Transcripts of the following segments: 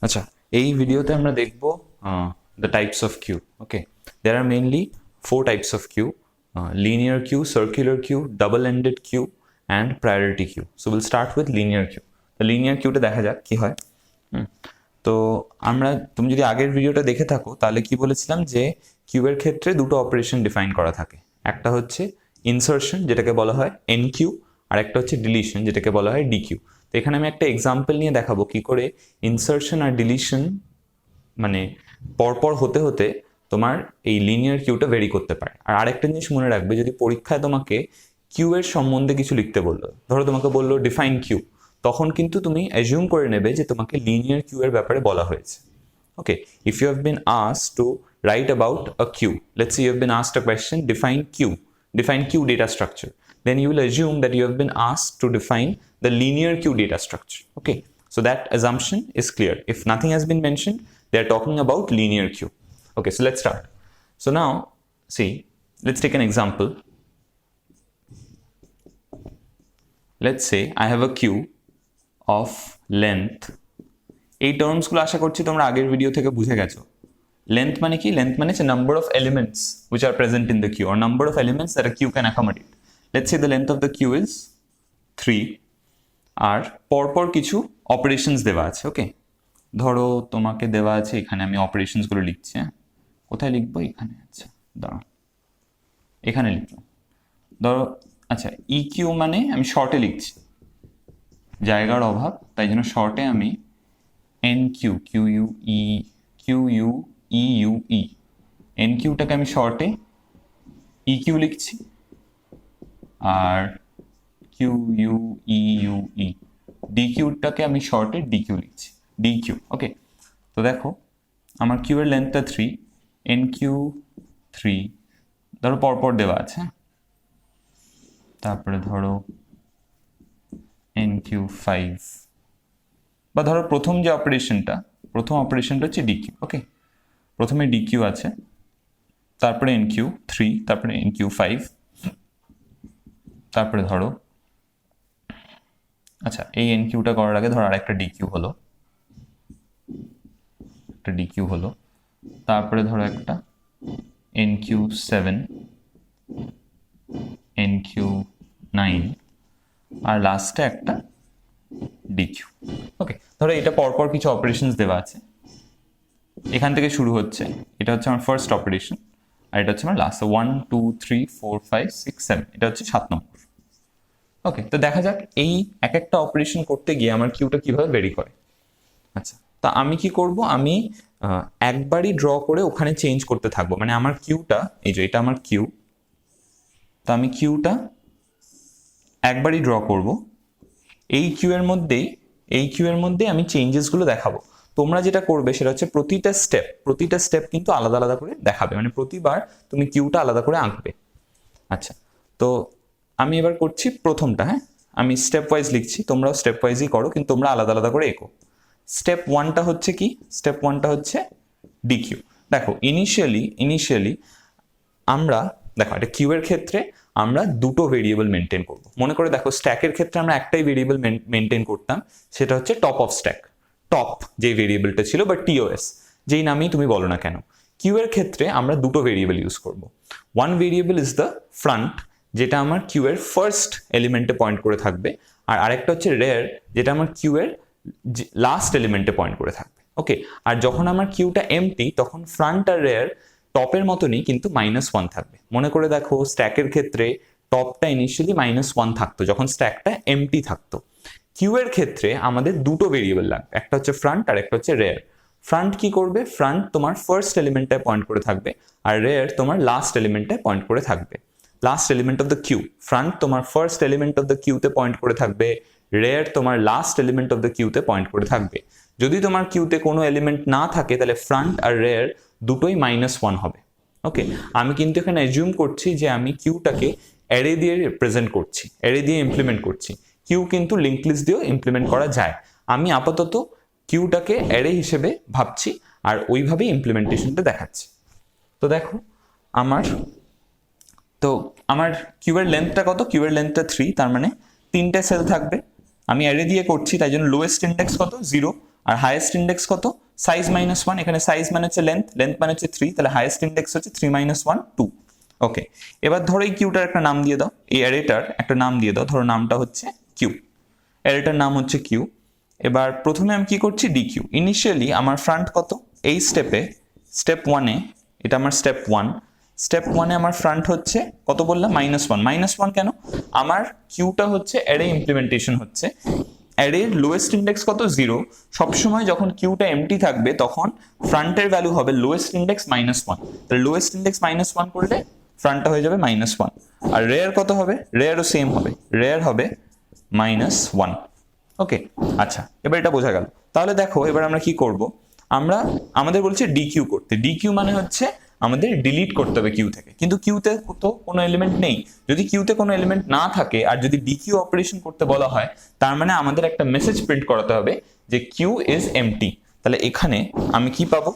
আচ্ছা, এই ভিডিওতে আমরা দেখব the types of queue. Okay, there are mainly four types of queue: linear queue, circular queue, double-ended queue, and priority queue. So we'll start with linear queue. The linear queue টা দেখা যাক কি হয়। তো তুমি যদি আগের ভিডিওটা দেখে থাকো তাহলে কি বলেছিলাম যে কিউ এর ক্ষেত্রে দুটো অপারেশন ডিফাইন করা থাকে। একটা হচ্ছে ইনসার্শন, যেটাকে বলা হয় এন কিউ, আর একটা হচ্ছে ডিলিশন, যেটাকে বলা হয় ডি কিউ। তো এখানে আমি একটা এক্সাম্পল নিয়ে দেখাবো কি করে ইনসার্শন আর ডিলিশন মানে পরপর হতে হতে তোমার এই লিনিয়ার কিউটা ভেরি করতে পারে। আর আরেকটা জিনিস মনে রাখবে, যদি পরীক্ষায় তোমাকে কিউ এর সম্বন্ধে কিছু লিখতে বললো, ধরো তোমাকে বললো ডিফাইন কিউ, তখন কিন্তু তুমি অ্যাজিউম করে নেবে যে তোমাকে লিনিয়ার কিউ এর ব্যাপারে বলা হয়েছে। Okay, if you have been asked to write about a queue, let's say you have been asked a question, define queue data structure, then you will assume that you have been asked to define the linear queue data structure. Okay, so that assumption is clear. If nothing has been mentioned, they are talking about linear queue. Okay, so let's start. So now see, let's take an example. Let's say I have a queue of length, এই টার্মসগুলো আশা করছি তোমরা আগের video থেকে বুঝে গেছো। Length মানে কি? Length মানে number of elements which are present in the queue, or number of elements that a queue can accommodate. Let's say the length of the queue is 3, আর পরপর কিছু অপারেশনস দেওয়া আছে। ওকে, ধরো তোমাকে দেওয়া আছে, এখানে আমি অপারেশনসগুলো লিখছি। হ্যাঁ, কোথায় লিখবো? এখানে। আচ্ছা দাঁড়াও, এখানে লিখবো। ধরো আচ্ছা, ই কিউ মানে আমি শর্টে লিখছি, জায়গার অভাব, তাই জন্য শর্টে আমি এন কিউ, কিউ এন কিউটাকে আমি শর্টে ই কিউ লিখছি, আর কিউ ডি কিউটাকে আমি শর্টে ডি কিউ লিখছি, ডি কিউ। ওকে, তো দেখো আমার কিউ এর লেন্থটা 3, এন কিউ 3, ধরো পরপর দেওয়া আছে। তারপরে ধরো এন কিউ 5, বা ধরো প্রথম অপারেশনটা হচ্ছে ডিকিউ। ওকে, প্রথমে ডিকিউ আছে, তারপরে এন কিউ 3, তারপরে এন কিউ 5, তারপরে ধরো আচ্ছা এই এন কিউটা করার আগে ধরো আরেকটা ডিকিউ হলো, তারপরে ধরো একটা এন কিউ 7, এন কিউ 9, আর লাস্টে একটা ডিকিউ। ওকে, ধরো এটা পরপর কিছু অপারেশনস দেওয়া আছে, এখান থেকে শুরু হচ্ছে, এটা হচ্ছে আমার ফার্স্ট অপারেশন, আর এটা হচ্ছে আমার লাস্ট। 1 2 3 4 5 6 7, এটা হচ্ছে 7 নম্বর। ওকে, তো দেখা যাক এই এক একটা অপারেশন করতে গিয়ে আমার কিউটা কিভাবে ভেরি করে। আচ্ছা, তা আমি কি করব? আমি একবারই ড্র করে ওখানে চেঞ্জ করতে থাকবো। মানে আমার কিউটা, এই যে এটা আমার কিউ, তো আমি কিউটা একবারই ড্র করব। এই কিউ এর মধ্যেই আমি চেঞ্জেসগুলো দেখাবো। তোমরা যেটা করবে সেটা হচ্ছে প্রতিটা স্টেপ কিন্তু আলাদা আলাদা করে দেখাবে, মানে প্রতিবার তুমি কিউটা আলাদা করে আঁকবে। আচ্ছা, তো আমি এবার করছি প্রথমটা। হ্যাঁ, আমি স্টেপ ওয়াইজ লিখছি, তোমরাও স্টেপ ওয়াইজই করো, কিন্তু তোমরা আলাদা আলাদা করে এঁকো। স্টেপ ওয়ানটা হচ্ছে কি? স্টেপ ওয়ানটা হচ্ছে ডিকিউ। দেখো ইনিশিয়ালি আমরা, দেখো এটা কিউ এর ক্ষেত্রে আমরা দুটো ভেরিয়েবল মেনটেন করব। মনে করে দেখো, স্ট্যাকের ক্ষেত্রে আমরা একটাই ভেরিয়েবল মেনটেন করতাম, সেটা হচ্ছে টপ অফ স্ট্যাক, টপ যে ভেরিয়েবলটা ছিল, বা টিওএস যেই নামেই তুমি বলো না কেন। কিউ এর ক্ষেত্রে আমরা দুটো ভেরিয়েবল ইউজ করব। One variable is the front, যেটা আমার কিউ এর ফার্স্ট এলিমেন্টে পয়েন্ট করে থাকবে, আর আরেকটা হচ্ছে রেয়ার, যেটা আমার কিউ এর লাস্ট এলিমেন্টে পয়েন্ট করে থাকবে। ওকে, আর যখন আমার কিউটা এমটি, তখন ফ্রন্ট আর রেয়ার টপের মতনই কিন্তু -1 থাকবে। মনে করে দেখো, স্ট্যাকের ক্ষেত্রে টপটা ইনিশিয়ালি -1 থাকতো যখন স্ট্যাকটা এমটি থাকতো। কিউ এর ক্ষেত্রে আমাদের দুটো ভেরিয়েবল লাগবে, একটা হচ্ছে ফ্রন্ট আর একটা হচ্ছে রেয়ার। ফ্রন্ট কি করবে? ফ্রন্ট তোমার ফার্স্ট এলিমেন্টে পয়েন্ট করে থাকবে, আর রেয়ার তোমার লাস্ট এলিমেন্টে পয়েন্ট করে থাকবে। Last element of the queue, front তোমার ফার্স্ট এলিমেন্ট অফ দ্য কিউতে পয়েন্ট করে থাকবে, রেয়ার তোমার লাস্ট এলিমেন্ট অফ দ্য কিউতে পয়েন্ট করে থাকবে। যদি তোমার কিউতে কোনো এলিমেন্ট না থাকে, তাহলে ফ্রন্ট আর রেয়ার দুটোই -1 হবে। ওকে, আমি কিন্তু এখানে অ্যাজিউম করছি যে আমি কিউটাকে অ্যারে দিয়ে রিপ্রেজেন্ট করছি, অ্যারে দিয়ে ইমপ্লিমেন্ট করছি। কিউ কিন্তু লিঙ্ক লিস্ট দিয়েও ইমপ্লিমেন্ট করা যায়। আমি আপাতত কিউটাকে অ্যারে হিসেবে ভাবছি, আর ওইভাবেই ইমপ্লিমেন্টেশনটা দেখাচ্ছি। তো দেখো আমার কিউ এর লেন্থটা কত? কিউ এর লেন্থটা 3, তার মানে 3টে সেল থাকবে। আমি অ্যারে দিয়ে করছি, তাই জন্য লোয়েস্ট ইন্ডেক্স কত? 0, আর হাইয়েস্ট ইন্ডেক্স কত, সাইজ -1, এখানে সাইজ মানে হচ্ছে লেন্থ, লেন্থ মানে হচ্ছে 3, তাহলে হাইয়েস্ট ইন্ডেক্স হচ্ছে 3 - 1 2। ওকে, এবার ধরো এই কিউটার একটা নাম দিয়ে দাও, এই অ্যারেটার একটা নাম দিয়ে দাও, ধরো নামটা হচ্ছে কিউ, অ্যারেটার নাম হচ্ছে কিউ। এবার প্রথমে আমি কি করছি, ডি কিউ। ইনিশিয়ালি আমার ফ্রন্ট কত, এই স্টেপে স্টেপ 1-এ, এটা আমার স্টেপ 1, স্টেপ 1-এ আমার ফ্রন্ট হচ্ছে কত বললাম, -1। -1 কেন, আমার কিউটা হচ্ছে অ্যারে ইমপ্লিমেন্টেশন হচ্ছে, অ্যারের লোয়েস্ট ইন্ডেক্স কত 0, সবসময় যখন কিউটা এমটি থাকবে তখন ফ্রন্টের ভ্যালু হবে লোয়েস্ট ইন্ডেক্স -1, তাহলে লোয়েস্ট ইন্ডেক্স -1 করলে ফ্রন্টটা হয়ে যাবে -1। আর রেয়ার কত হবে, রেয়ারও সেম হবে, রেয়ার হবে -1। ওকে, আচ্ছা এবার এটা বোঝা গেল। তাহলে দেখো এবার আমরা কি করব, আমাদের বলছে ডি কিউ করতে, ডি কিউ মানে হচ্ছে আমাদের ডিলিট করতে হবে কিউ থেকে, কিন্তু কিউতে তো কোনো এলিমেন্ট নেই। যদি কিউতে কোনো এলিমেন্ট না থাকে আর যদি ডি কিউ অপারেশন করতে বলা হয়, তার মানে আমাদের একটা মেসেজ প্রিন্ট করাতে হবে যে কিউ ইজ এমটি। তাহলে এখানে আমি কি পাবো,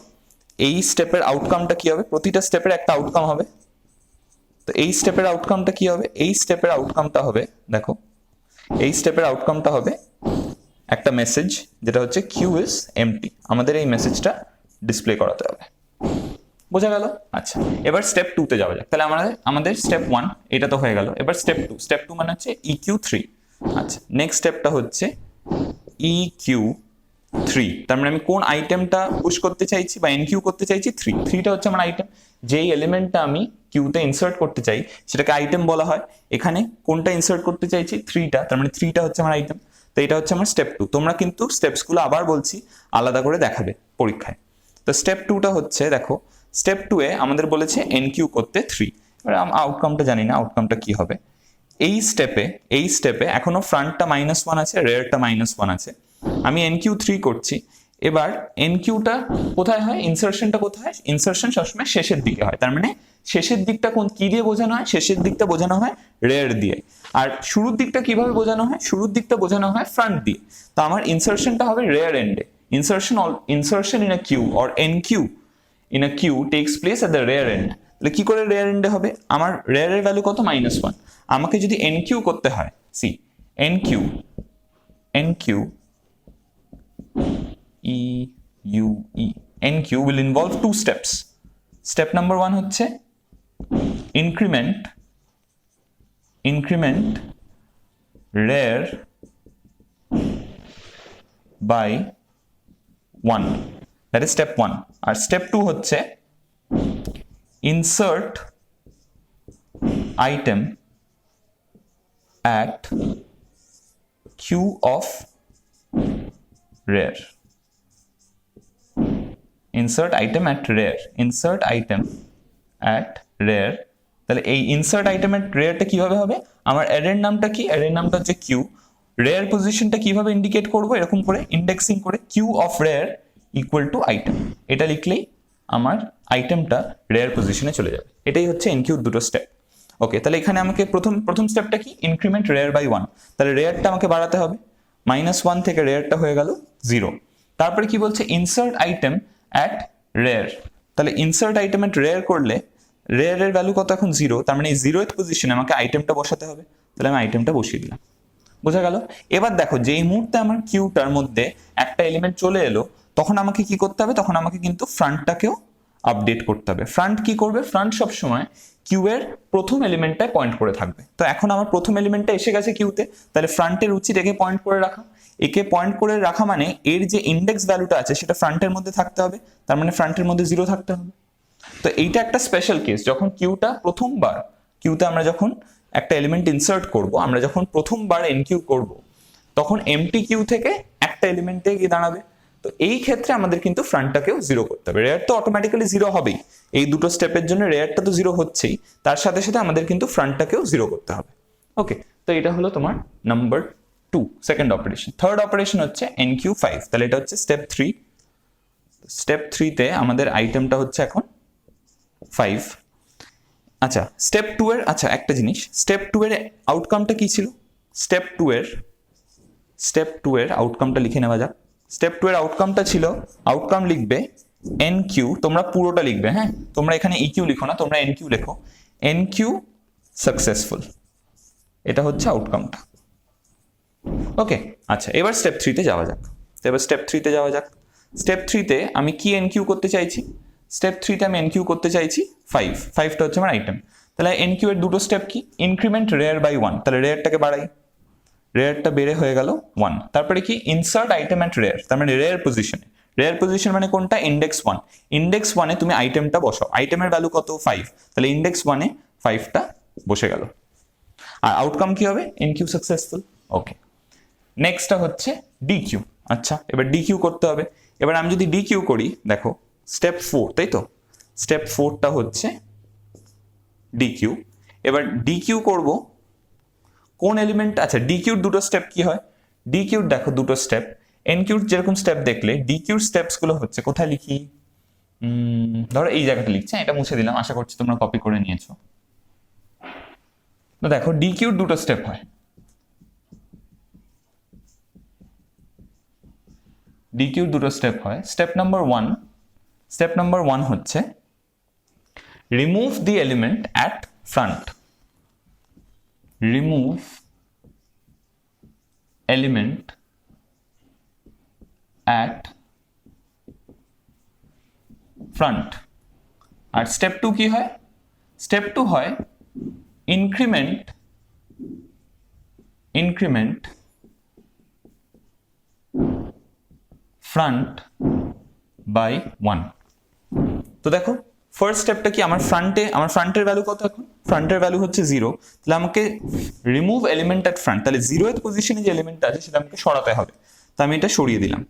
এই স্টেপের আউটকামটা কি হবে, প্রতিটা স্টেপের একটা আউটকাম হবে। তো এই স্টেপের আউটকামটা কি হবে, এই স্টেপের আউটকামটা হবে, দেখো এই স্টেপের আউটকামটা হবে একটা মেসেজ যেটা হচ্ছে কিউ ইজ এমটি। আমাদের এই মেসেজটা ডিসপ্লে করাতে হবে, বোঝা গেল। আচ্ছা এবার স্টেপ 2-তে যাওয়া যাক। তাহলে আমাদের স্টেপ 1 এটা তো হয়ে গেল, এবার স্টেপ 2, স্টেপ 2 মানে হচ্ছে EQ3। আচ্ছা নেক্সট স্টেপটা হচ্ছে EQ3, তার মানে আমি কোন আইটেমটা পুশ করতে চাইছি বা এনকিউ করতে চাইছি, 3টা হচ্ছে আমার আইটেম। যেই এলিমেন্টটা আমি কিউতে ইনসার্ট করতে চাই সেটাকে আইটেম বলা হয়। এখানে কোনটা ইনসার্ট করতে চাইছি, 3টা, তার মানে 3টা হচ্ছে আমার আইটেম। তো এটা হচ্ছে আমার স্টেপ 2। তোমরা কিন্তু স্টেপসগুলো আবার বলছি আলাদা করে দেখাবে পরীক্ষায়। তো স্টেপ 2টা হচ্ছে, দেখো স্টেপ 2-এ আমাদের বলেছে এনকিউ করতে 3। এবার আউটকামটা জানি না, আউটকামটা কি হবে। এই স্টেপে এখনো ফ্রন্টটা -1 আছে, রেয়ারটা -1 আছে, আমি NQ3 করছি। এবার এনকিউটা কোথায় হয়, ইনসার্শনটা কোথায় হয়, ইনসার্শন সবসময় শেষের দিকে হয়। তার মানে শেষের দিকটা কি দিয়ে বোঝানো হয়, শেষের দিকটা বোঝানো হয় রেয়ার দিয়ে। আর শুরুর দিকটা কিভাবে বোঝানো হয়, শুরুর দিকটা বোঝানো হয় ফ্রন্ট দিয়ে। তো আমার ইনসার্শনটা হবে রেয়ার এন্ডে। Insertion in a queue or enqueue in a queue takes place at the rear end. তাহলে কি করে রেয়ার এন্ডে হবে, আমার রেয়ারের ভ্যালু কত, -1। আমাকে যদি এনকিউ করতে হয়, see enqueue NQ will involve 2 steps. Step number 1 হচ্ছে increment rare by 1, that is step 1. R step 2 হচ্ছে insert item at queue of rare. insert item at rare। তাহলে এই insert item at rareটা কিভাবে হবে, আমার অ্যারের নামটা কি, অ্যারের নামটা হচ্ছে কিউ, রেয়ার পজিশনটা কিভাবে ইন্ডিকেট করব, এরকম করে ইন্ডেক্সিং করে queue of rear equal to item, এটা লিখলেই আমার আইটেমটা রেয়ার পজিশনে চলে যাবে। এটাই হচ্ছে এনকিউর দুটো স্টেপ। ওকে, তাহলে এখানে আমাকে প্রথম স্টেপটা কি, ইনক্রিমেন্ট রেয়ার বাই 1। তাহলে রেয়ারটা আমাকে বাড়াতে হবে, -1 থেকে রেয়ারটা হয়ে গেল 0। তারপরে কি বলছে, ইনসার্ট আইটেম অ্যাট রেয়ার। তাহলে ইনসার্ট আইটেম অ্যাট রেয়ার করলে রেয়ারের ভ্যালু কত, এখন 0, তার মানে এই 0th পজিশনে আমাকে আইটেমটা বসাতে হবে। তাহলে আমি আইটেমটা বসিয়ে দিলাম, বোঝা গেল। এবার দেখো যেই মুহূর্তে আমার কিউটার মধ্যে একটা এলিমেন্ট চলে এলো, তখন আমাকে কি করতে হবে, তখন আমাকে কিন্তু ফ্রন্টটাকেও আপডেট করতে হবে। ফ্রন্ট কি করবে, ফ্রন্ট সবসময় কিউ এর প্রথম এলিমেন্টটায় পয়েন্ট করে থাকবে। তো এখন আমার প্রথম এলিমেন্টটা এসে গেছে কিউতে, তাহলে ফ্রন্টের উচিত একে পয়েন্ট করে রাখা। একে পয়েন্ট করে রাখা মানে এর যে ইন্ডেক্স ভ্যালুটা আছে সেটা ফ্রন্টের মধ্যে থাকতে হবে, তার মানে ফ্রন্টের মধ্যে 0 থাকতে হবে। তো এইটা একটা স্পেশাল কেস, যখন কিউটা প্রথমবার, কিউতে আমরা যখন একটা এলিমেন্ট ইনসার্ট করব, আমরা যখন প্রথমবার এনকিউ করব, তখন এমটি কিউ থেকে একটা এলিমেন্টে গিয়ে দাঁড়াবে। তো এই ক্ষেত্রে আমাদের কিন্তু ফ্রন্টটাকেও 0 করতে হবে। রেয়ার তো অটোমেটিক্যালি 0 হবেই, এই দুটো স্টেপের জন্য রেয়ারটা তো 0 হচ্ছেই, তার সাথে সাথে আমাদের কিন্তু ফ্রন্টটাকেও 0 করতে হবে। ওকে, তো এটা হলো তোমার number 2, second operation. Third operation হচ্ছে NQ5। তাহলে এটা হচ্ছে স্টেপ 3। স্টেপ 3-তে আমাদের আইটেমটা হচ্ছে এখন 5। আচ্ছা স্টেপ 2 এর, আচ্ছা একটা জিনিস, স্টেপ 2 এর আউটকামটা কি ছিল, স্টেপ 2 এর আউটকামটা লিখে নেওয়া যাক। স্টেপ 2 এর আউটকামটা ছিল, আউটকাম লিখবে NQ, তোমরা পুরোটা লিখবে, হ্যাঁ তোমরা এখানে EQ লিখো না, তোমরা NQ লেখো, NQ সাকসেসফুল, এটা হচ্ছে আউটকামটা। ওকে, আচ্ছা এবার স্টেপ 3-তে যাওয়া যাক। তো এবার স্টেপ 3-তে যাওয়া যাক। স্টেপ 3-তে আমি কি এনকিউ করতে চাইছি? স্টেপ 3-তে আমি এনকিউ করতে চাইছি 5টা হচ্ছে আমার আইটেম। তাহলে এনকিউ এর দুটো স্টেপ কি? ইনক্রিমেন্ট রেয়ার বাই 1, তাহলে রেয়ারটাকে বাড়াই, রেয়ারটা বেড়ে হয়ে গেল 1। তারপরে কি? ইনসার্ট আইটেম অ্যাট রেয়ার, তার মানে রেয়ার পজিশনে। রেয়ার পজিশন মানে কোনটা? ইন্ডেক্স 1। ইন্ডেক্স 1-এ তুমি আইটেমটা বসাও, আইটেমের ভ্যালু কত? 5, তাহলে ইন্ডেক্স 1-এ 5টা বসে গেল। আর আউটকাম কি হবে? এনকিউ সাকসেসফুল। ওকে, নেক্সটটা হচ্ছে ডিকিউ। আচ্ছা, এবার ডিকিউ করতে হবে। এবার আমি যদি ডিকিউ করি, দেখো স্টেপ 4, তাই তো? স্টেপ 4টা হচ্ছে ডিকিউ। এবার ডিকিউ করব কোন এলিমেন্ট? আচ্ছা, ডিকিউর দুটো স্টেপ কি হয়? ডিকিউর দেখো দুটো স্টেপ। এনকিউর যেরকম স্টেপ দেখলে, ডিকিউর স্টেপস গুলো হচ্ছে, কোথায় লিখি? ধরো এই জায়গাটা লিখছি, এটা মুছে দিলাম, আশা করছি তোমরা কপি করে নিয়েছো। তো দেখো ডিকিউর দুটো স্টেপ হয়। ডিকিউর দুটো স্টেপ হয়। স্টেপ নাম্বার 1 হচ্ছে remove the element at front. Remove element at front. আর স্টেপ 2 কি হয়? স্টেপ 2 হয় ইনক্রিমেন্ট ফ্রন্ট বাই 1। তো দেখো ফার্স্ট স্টেপটা কি? আমার ফ্রন্টের ভ্যালু কত এখন? ফ্রন্টের ভ্যালু হচ্ছে 0, তাহলে আমাকে রিমুভ এলিমেন্ট অ্যাট ফ্রন্ট, তাহলে 0th পজিশনে যে এলিমেন্টটা আছে সেটা আমাকে সরাতে হবে, তো আমি এটা সরিয়ে দিলাম।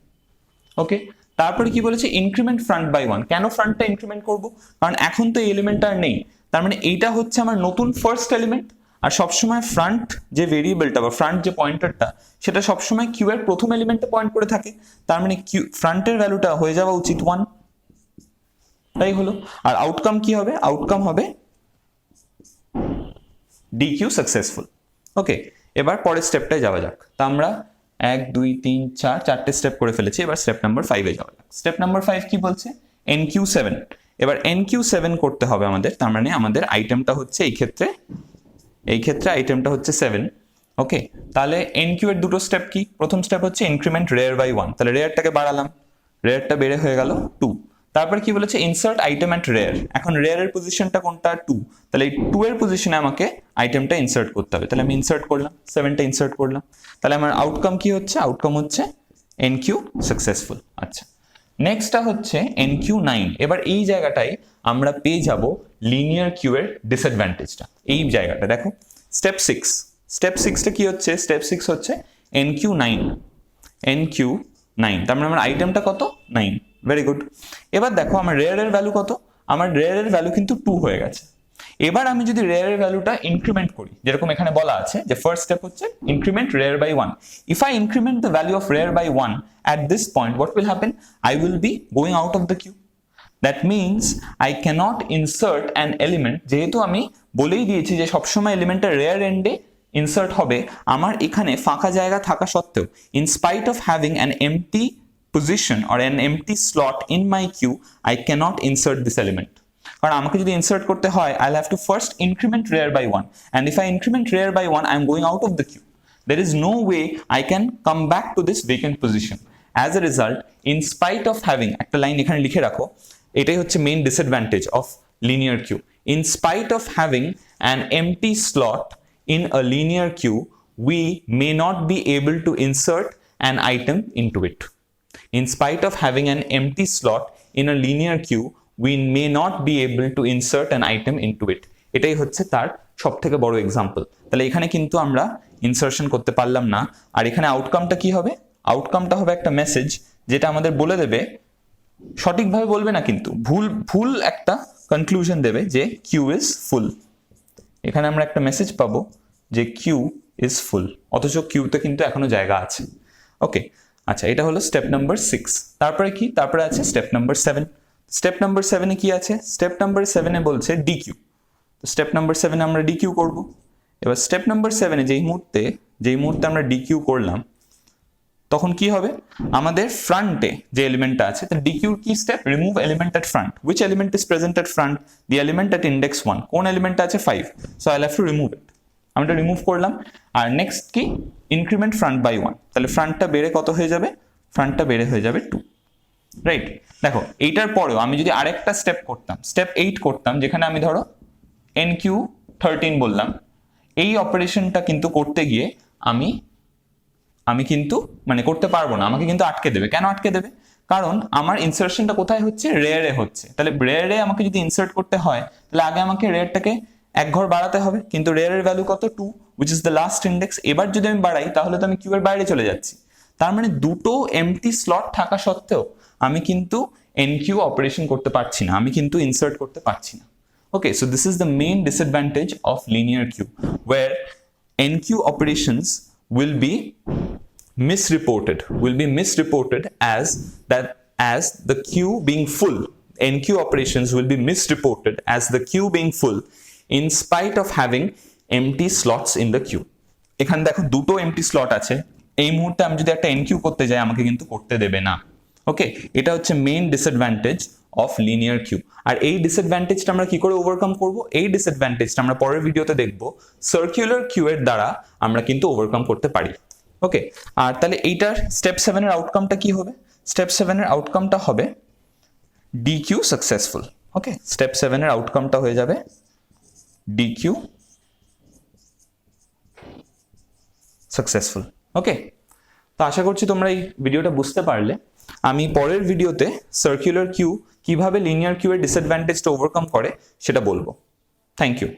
ওকে, তারপরে কি বলেছে? Increment front by 1। কেন ফ্রন্টটা ইনক্রিমেন্ট করব? কারণ এখন তো এই এলিমেন্টটা আর নেই, তার মানে এইটা হচ্ছে আমার নতুন ফার্স্ট এলিমেন্ট। আর সবসময় ফ্রন্ট যে ভেরিয়েবলটা বা ফ্রন্ট যে পয়েন্টারটা, সেটা সবসময় কিউ এর প্রথম এলিমেন্টে পয়েন্ট করে থাকে, তার মানে কিউ ফ্রন্টের ভ্যালুটা হয়ে যাওয়া উচিত 1। তাই হলো। আর আউটকাম কি হবে? আউটকাম হবে ডিকিউ সাকসেসফুল। ওকে, এবার পরের স্টেপটায় যাওয়া যাক। তা আমরা 1 2 3 4 4টে স্টেপ করে ফেলেছি। এবার স্টেপ নাম্বার 5-এ যাওয়া যাক। স্টেপ নাম্বার 5 কি বলছে? NQ7। এবার NQ7 করতে হবে আমাদের, তার মানে আমাদের আইটেমটা হচ্ছে এই ক্ষেত্রে আইটেমটা হচ্ছে 7। ওকে, তাহলে NQ এর দুটো স্টেপ কি? প্রথম স্টেপ হচ্ছে ইনক্রিমেন্ট রেয়ার বাই 1, তাহলে রেয়ারটাকে বাড়ালাম, রেয়ারটা বেড়ে হয়ে গেল 2। তারপর কি বলেছে? Insert item at rare. এখন রেয়ারের পজিশনটা কোনটা? 2, তাহলে এই 2 এর পজিশনে আমাকে আইটেমটা ইনসার্ট করতে হবে, তাহলে আমি ইনসার্ট করলাম, 7টা ইনসার্ট করলাম। তাহলে আমার আউটকাম কি হচ্ছে? আউটকাম হচ্ছে NQ সাকসেসফুল। আচ্ছা, নেক্সটটা হচ্ছে NQ9। এবার এই জায়গাটায় আমরা পেয়ে যাব লিনিয়ার কিউ এর ডিসঅ্যাডভান্টেজটা। এই জায়গাটা দেখো, স্টেপ 6টা কি হচ্ছে? স্টেপ 6 হচ্ছে NQ9। তার মানে আমার আইটেমটা কত? 9। Very good. এবার দেখো আমার রেয়ারের ভ্যালু কত? আমার রেয়ারের ভ্যালু কিন্তু 2 হয়ে গেছে। এবার আমি যদি রেয়ারের ভ্যালুটা ইনক্রিমেন্ট করি, যেরকম এখানে বলা আছে যে ফার্স্ট স্টেপ হচ্ছে increment rear by 1। If I increment the value of rear by 1 at this point, what will happen? I will be going out of the queue. That means I cannot insert an element, যেহেতু আমি বলেই দিয়েছি যে সবসময় এলিমেন্টের rare এন্ডে insert হবে, আমার এখানে ফাঁকা জায়গা থাকা সত্ত্বেও, in spite of having an empty position or an empty slot in my queue, I cannot insert this element. কারণ আমাকে যদি ইনসার্ট করতে হয়, I'll have to first increment rare by 1, and if I increment rare by 1, I'm going out of the queue. There is no way I can come back to this vacant position. As a result, in spite of having, একটা line এখানে লিখে রাখো, এটাই হচ্ছে main disadvantage of linear queue. In spite of having an empty slot in a linear queue, we may not be able to insert an item into it. In spite of having an empty slot in a linear queue, we may not be able to insert an item into it. এটাই হচ্ছে তার সবথেকে বড় example. তাহলে এখানে কিন্তু আমরা insertion করতে পারলাম না। আর এখানে আউটকামটা কি হবে? আউটকামটা হবে একটা মেসেজ, যেটা আমাদের বলে দেবে, সঠিকভাবে বলবে না কিন্তু ভুল একটা কনক্লুশন দেবে যে কিউ ইজ ফুল। এখানে আমরা একটা মেসেজ পাবো যে কিউ ইজ ফুল, অথচ কিউতে কিন্তু এখনো জায়গা আছে। ওকে, আচ্ছা, এটা হলো স্টেপ নাম্বার 6। তারপরে কি? তারপরে আছে স্টেপ নাম্বার 7। স্টেপ নাম্বার 7-এ কি আছে? স্টেপ নাম্বার 7-এ বলছে ডিকিউ। তো স্টেপ নাম্বার 7-এ আমরা ডিকিউ করব। এবার স্টেপ নাম্বার 7-এ যেই মুহূর্তে আমরা ডিকিউ করলাম, তখন কি হবে? আমাদের ফ্রন্টে যে এলিমেন্টটা আছে, তার ডিকিউর কি step? Remove element at front. Which element is present at front? The element at index 1। কোন এলিমেন্টটা আছে? 5। So I have to remove it. আমি এটা রিমুভ করলাম। আর নেক্সট কি? Increment front by 1। তাহলে ফ্রন্টটা বেড়ে কত হয়ে যাবে? ফ্রন্টটা বেড়ে হয়ে যাবে 2, রাইট? দেখো এইটার পরেও আমি যদি আরেকটা স্টেপ করতাম, স্টেপ 8 করতাম, যেখানে আমি ধরো NQ13 বললাম, এই অপারেশনটা কিন্তু করতে গিয়ে আমি কিন্তু মানে করতে পারবো না, আমাকে কিন্তু আটকে দেবে। কেন আটকে দেবে? কারণ আমার ইনসার্শনটা কোথায় হচ্ছে? রেয়ারে হচ্ছে। তাহলে রেয়ারে আমাকে যদি ইনসার্ট করতে হয়, তাহলে আগে আমাকে রেয়ারটাকে এক ঘর বাড়াতে হবে, কিন্তু রেয়ারের ভ্যালু কত? 2, which is the last index. এবার যদি আমি বাড়াই তাহলে তো আমি কিউ এর বাইরে চলে যাচ্ছি। তার মানে দুটো এমটি স্লট থাকা সত্ত্বেও আমি কিন্তু এনকিউ অপারেশন করতে পারছি না, আমি কিন্তু ইনসার্ট করতে পারছি না। Okay, so this is the main disadvantage of linear queue, where NQ operations will be misreported as the queue being full. NQ operations will be misreported as the queue being full in spite of having empty slots in the queue. এখানে দেখো দুটো MT slot আছে, এই মুহূর্তে আমি যদি একটা এনকিউ করতে যাই আমাকে কিন্তু করতে দেবে না। ওকে, এটা হচ্ছে main disadvantage of linear queue. আর এই ডিসঅ্যাডভান্টেজটা আমরা কি করে ওভারকাম করব? এই ডিসঅ্যাডভান্টেজটা আমরা পরের ভিডিওতে দেখব, সার্কুলার কিউ এর দ্বারা আমরা কিন্তু ওভারকাম করতে পারি। ওকে, আর তাহলে এইটার স্টেপ 7 এর আউটকামটা কি হবে? স্টেপ 7 এর আউটকামটা হবে ডিকিউ সাকসেসফুল। ওকে, স্টেপ 7 এর আউটকামটা হয়ে যাবে ডিকিউ সাকসেসফুল। ওকে, তো আশা করছি তোমরা এই ভিডিওটা বুঝতে পারলে। আমি পরের ভিডিওতে সার্কুলার কিউ কিভাবে লিনিয়ার কিউ এর ডিসঅ্যাডভান্টেজটা ওভারকাম করে সেটা বলবো। Thank you.